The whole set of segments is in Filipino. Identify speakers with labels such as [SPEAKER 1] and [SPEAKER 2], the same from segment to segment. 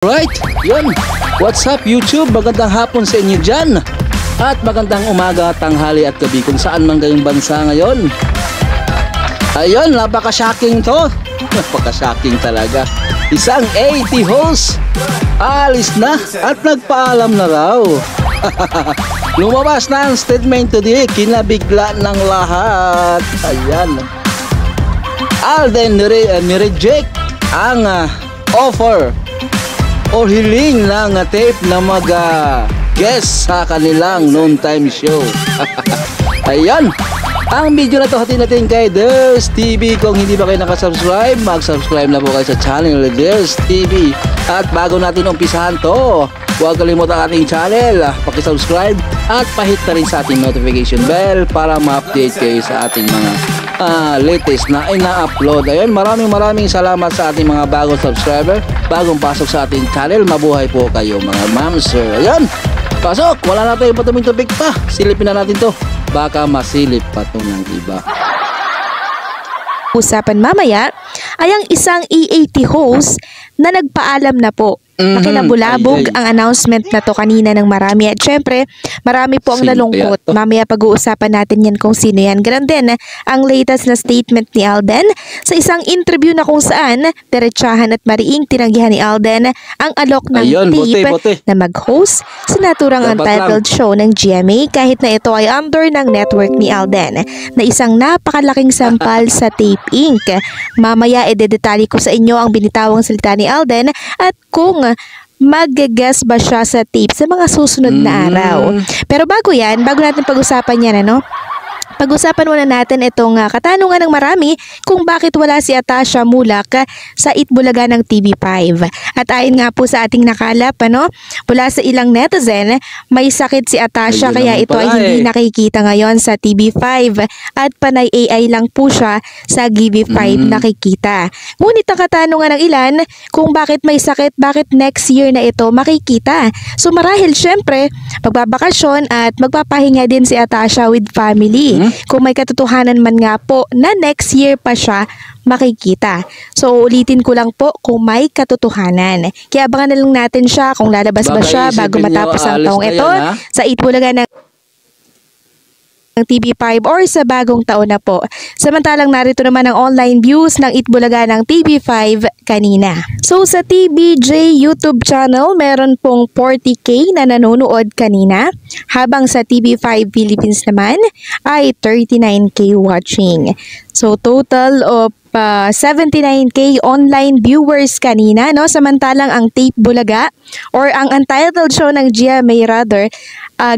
[SPEAKER 1] Right, yun. What's up YouTube? Magandang hapon sa inyo dyan. At magandang umaga, tanghali at gabi kung saan man kayong bansa ngayon. Ayun, napaka-shocking to. Napaka-shocking talaga. Isang 80 host alis na at nagpaalam na raw. Lumabas na ang statement today, kinabigla ng lahat. Ayan. Alden nireject ang offer o hiling ng tape na mag-guest sa kanilang noontime show. Ayan. Ang video na to hatin natin kay Ders TV. Kung hindi pa kayo nakasubscribe, mag-subscribe na po kayo sa channel Ders TV. At bago natin umpisahan to, huwag kalimutan ang ating channel, pakisubscribe at pahit na rin sa ating notification bell para ma-update kayo sa ating mga latest na ina-upload. Ayun, maraming salamat sa ating mga bagong subscriber, bagong pasok sa ating channel. Mabuhay po kayo mga ma'am sir. Ayun, pasok, wala na tayong patuming tubig pa, silipin na natin to, baka masilip pa to ng iba.
[SPEAKER 2] Usapan mamaya ay ang isang E80 host na nagpaalam na po. Nakilabulabog ang announcement na to kanina ng marami. At syempre, marami po ang nalungkot. Mamaya pag-uusapan natin yan kung sino yan. Ganun din ang latest na statement ni Alden sa isang interview na kung saan diretsahan at mariing tinanggihan ni Alden ang alok ng tape na mag-host sa naturang untitled show ng GMA kahit na ito ay under ng network ni Alden na isang napakalaking sampal sa Tape Inc. Mamaya idedetalye ko sa inyo ang binitawang salita ni Alden at kung mag-guest ba siya sa tape sa mga susunod na araw. Pero bago yan, bago natin pag-usapan yan, pag-usapan muna natin itong katanungan ng marami kung bakit wala si Atasha Mulak sa Itbulaga ng TV5. At ayon nga po sa ating nakalap, mula sa ilang netizen, may sakit si Atasha kaya ito ay hindi nakikita ngayon sa TV5 at panay AI lang po siya sa GV5 nakikita. Ngunit ang katanungan ng ilan kung bakit may sakit, bakit next year na ito makikita. So marahil syempre, magbabakasyon at magpapahinga din si Atasha with family. Kung may katotohanan man nga po na next year pa siya makikita. So ulitin ko lang po kung may katotohanan. Kaya abangan na lang natin siya kung lalabas ba siya bago matapos ang taong ito sa Itbulaga ng TV5 or sa bagong taon na po. Samantalang narito naman ang online views ng Itbulaga ng TV5 kanina. So sa TBJ YouTube channel, meron pong 40k na nanonood kanina, habang sa TV5 Philippines naman ay 39k watching. So total of 79k online viewers kanina, samantalang ang Tape Bulaga or ang untitled show ng GMA rather,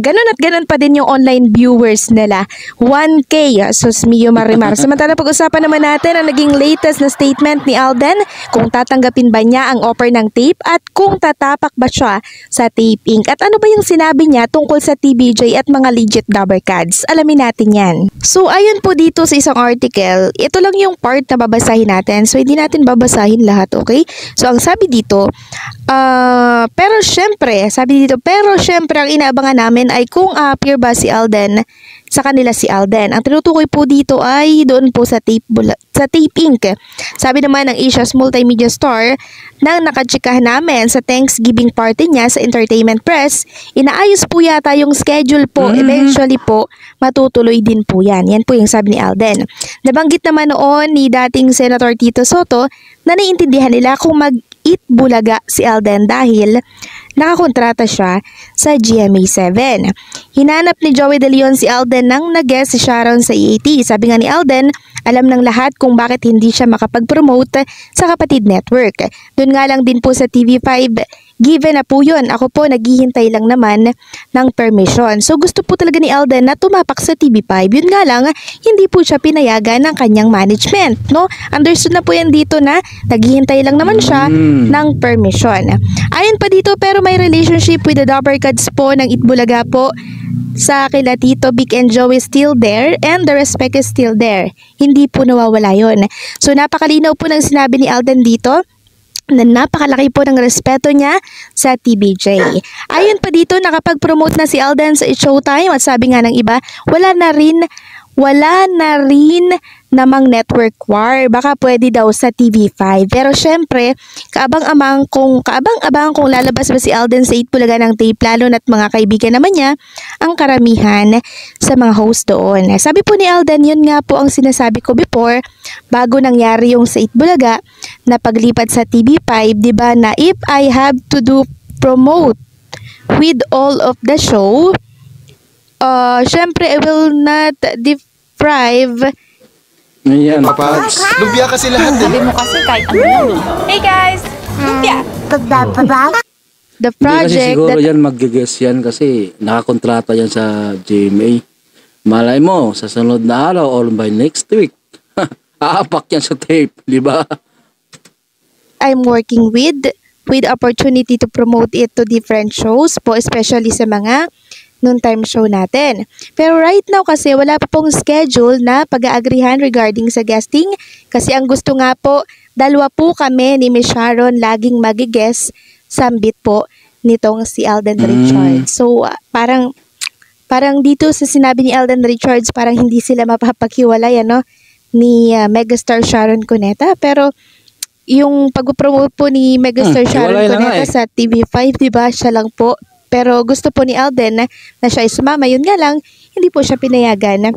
[SPEAKER 2] ganun at ganun pa din yung online viewers nila, 1k. Sus mio marimar. Samantalang pag-usapan naman natin ang naging latest na statement ni Alden, kung tatanggapin ba niya ang offer ng tape at kung tatapak ba siya sa Tape Inc. At ano ba yung sinabi niya tungkol sa TBJ at mga legit Dabber Cards. Alamin natin yan. So ayon po dito sa isang article, ito lang yung part na babasahin natin. So hindi natin babasahin lahat, okay? So ang sabi dito, pero syempre ang inaabangan namin ay kung appear ba si Alden sa kanila si Alden. Ang tinutukoy po dito ay doon po sa Tape Inc. Sabi naman ng Asia's multimedia star nang nakachikahan namin sa Thanksgiving party niya sa Entertainment Press, inaayos po yata yung schedule po. Eventually po, matutuloy din po yan. Yan po yung sabi ni Alden. Nabanggit naman noon ni dating Senator Tito Soto na naiintindihan nila kung mag-Itbulaga si Alden dahil nakakontrata siya sa GMA7. Hinanap ni Joey De Leon si Alden nang nag-guest si Sharon sa E80. Sabi nga ni Alden, alam ng lahat kung bakit hindi siya makapag-promote sa Kapatid Network. Doon nga lang din po sa TV5, given na po yun. Ako po naghihintay lang naman ng permission. So gusto po talaga ni Alden na tumapak sa TV5. Yun nga lang, hindi po siya pinayagan ng kanyang management. Understood na po yan dito na naghihintay lang naman siya ng permission. Ayon pa dito, pero may relationship with the Dabber Cards po ng Itbulaga po sa kila Tito, Vic and Joey still there and the respect is still there. Hindi po nawawala yun. So napakalinaw po ng sinabi ni Alden dito na napakalaki po ng respeto niya sa TBJ. Ayon pa dito, nakapag-promote na si Alden sa Showtime at sabi nga ng iba, wala wala na rin namang network war. Baka pwede daw sa TV5. Pero syempre, kaabang-abang kung lalabas ba si Alden sa 8 Bulaga ng tape, lalo na't mga kaibigan naman niya ang karamihan sa mga host doon. Sabi po ni Alden, yun nga po ang sinasabi ko before, bago nangyari yung sa 8 Bulaga na paglipat sa TV5, di ba, na if I have to do promote with all of the show, syempre I will not deprive.
[SPEAKER 1] Ayan,
[SPEAKER 3] Papags, lumpia kasi lahat eh.
[SPEAKER 4] Sabi mo kasi kahit ano yan eh. Hey guys! Lumpia!
[SPEAKER 2] The
[SPEAKER 1] Hindi kasi
[SPEAKER 2] project
[SPEAKER 1] siguro
[SPEAKER 2] that
[SPEAKER 1] yan mag-guess yan kasi nakakontrata yan sa GMA. Malay mo, sa sunod na araw or by next week, aapak yan sa tape, di ba?
[SPEAKER 2] I'm working with opportunity to promote it to different shows po, especially sa mga noontime show natin. Pero right now kasi wala pa pong schedule na pag-aagrihan regarding sa guesting kasi ang gusto nga po, dalawa po kami ni Miss Sharon laging mag-guest sambit po nitong si Alden Richards. So parang dito sa sinabi ni Alden Richards, parang hindi sila mapapaghiwalay ni Megastar Sharon Cuneta. Pero yung pag-promote po ni Megastar Sharon
[SPEAKER 1] hiwalay na nga
[SPEAKER 2] Cuneta sa TV5, di ba, siya lang po. Pero gusto po ni Alden na siya ay sumama. Yun nga lang, hindi po siya pinayagan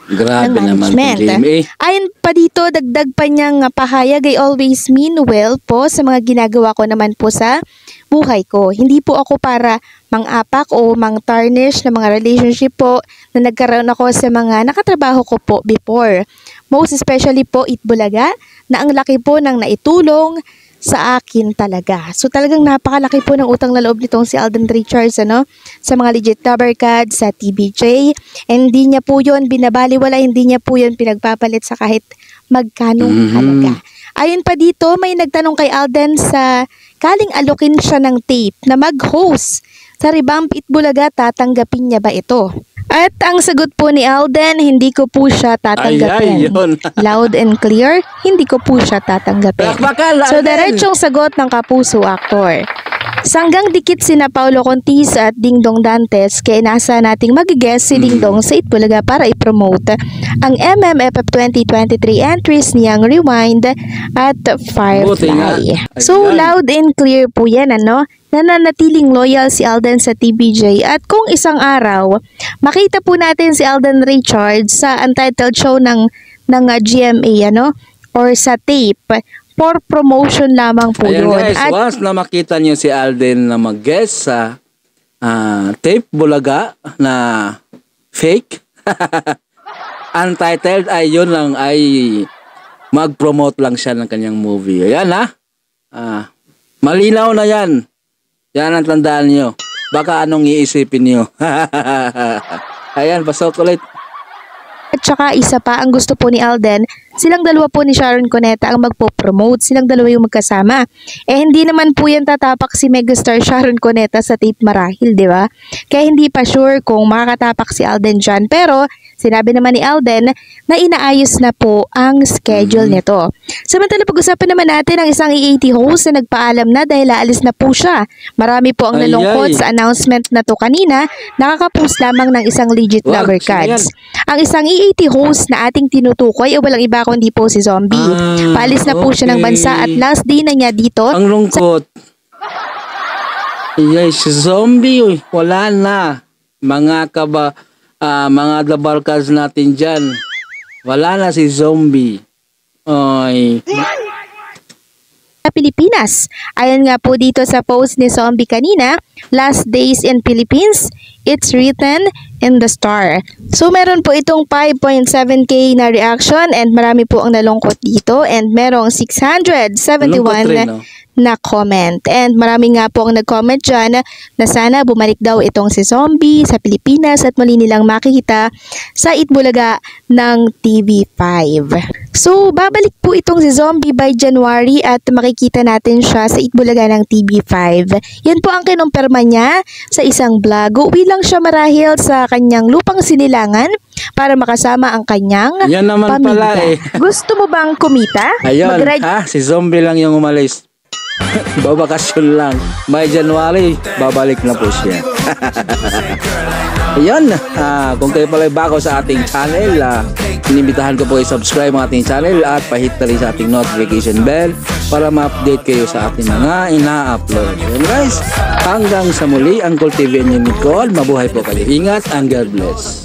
[SPEAKER 1] Grabe
[SPEAKER 2] ng
[SPEAKER 1] naman
[SPEAKER 2] management.
[SPEAKER 1] itong GMA.
[SPEAKER 2] Ayon pa dito, dagdag pa niyang pahayag, I always mean well po sa mga ginagawa ko naman po sa buhay ko. Hindi po ako para mang-apak o mang-tarnish na mga relationship po na nagkaroon ako sa mga nakatrabaho ko po before. Most especially po Itbulaga na ang laki po ng naitulong sa akin talaga. So talagang napakalaki po ng utang na loob nitong si Alden Richards sa mga legit Dabarkad, sa TBJ. And hindi niya po yun binabaliwala, hindi niya po yun pinagpapalit sa kahit magkanong halaga. Ayon pa dito, may nagtanong kay Alden sa kaling alokin siya ng tape na mag-host sa Revamp Itbulaga, tatanggapin niya ba ito? At ang sagot po ni Alden, hindi ko po siya tatanggapin.
[SPEAKER 1] Ay, yun.
[SPEAKER 2] Loud and clear, hindi ko po siya tatanggapin.
[SPEAKER 1] Bakbakan,
[SPEAKER 2] So,
[SPEAKER 1] Alden!
[SPEAKER 2] diretsong sagot ng kapuso actor. Sanggang dikit sina Paulo Contis at Dingdong Dantes kaya nasa nating mag-guest si Dingdong sa Itbulaga para i-promote ang MMFF 2023 entries niyang Rewind at
[SPEAKER 1] Buti nga.
[SPEAKER 2] Firefly. So,
[SPEAKER 1] Ayan.
[SPEAKER 2] loud and clear po yan, nananatiling loyal si Alden sa TBJ at kung isang araw, makita po natin si Alden Richards sa untitled show ng GMA, or sa tape, for promotion lamang po
[SPEAKER 1] Ayan
[SPEAKER 2] yun.
[SPEAKER 1] guys,
[SPEAKER 2] At
[SPEAKER 1] once na makita niyo si Alden na mag-guest sa tape Bulaga na fake, untitled, ay yun lang, ay mag-promote lang siya ng kanyang movie. Ayan malinaw na yan. Yan ang tandaan niyo. Baka anong iisipin niyo. Ayan, pasok ulit.
[SPEAKER 2] At saka isa pa, ang gusto po ni Alden, silang dalawa po ni Sharon Cuneta ang magpo-promote. Silang dalawa yung magkasama. Hindi naman po yan tatapak si Megastar Sharon Cuneta sa tape marahil, di ba? Kaya hindi pa sure kung makakatapak si Alden dyan. Pero sinabi naman ni Alden na inaayos na po ang schedule nito. Samantala, pag-usapan naman natin ang isang EAT host na nagpaalam na dahil aalis na po siya. Marami po ang nalungkot sa announcement na to kanina. Nakakapost lamang ng isang legit Dabarkads. Ang isang EAT host na ating tinutukoy ay walang iba kundi po si Zombie. Paalis na po siya ng bansa at last day na niya dito.
[SPEAKER 1] Ang lungkot. Yes, si Zombie, wala na. Mga Dabarkads natin dyan. Wala na si Zombie. Ay.
[SPEAKER 2] Pilipinas. Ayon nga po dito sa post ni Zombie kanina, last days in Philippines, it's written in the star. So meron po itong 5.7k na reaction and marami po ang nalungkot dito and merong 671 na comment. And marami nga po ang nag-comment dyan na sana bumalik daw itong si Zombie sa Pilipinas at muli nilang makikita sa Itbulaga ng TV5. So, babalik po itong si Zombie by January at makikita natin siya sa Itbulaga ng TV5. Yan po ang kinumpirma niya sa isang vlog. Uwi lang siya marahil sa kanyang lupang sinilangan para makasama ang kanyang
[SPEAKER 1] Yan naman
[SPEAKER 2] pamilya.
[SPEAKER 1] pala eh.
[SPEAKER 2] Gusto mo bang kumita?
[SPEAKER 1] Ayun,
[SPEAKER 2] Mag-reg-
[SPEAKER 1] si Zombie lang yung umalis. babakasyon lang. May January, babalik na po siya. Ayan, kung kayo pala bago sa ating channel, inimbitahan ko po i-subscribe ang ating channel at pahit na rin sa ating notification bell para ma-update kayo sa ating mga ina-upload. Ayan guys, hanggang sa muli, Uncle TV and Nicole, mabuhay po kayo. Ingat and God bless.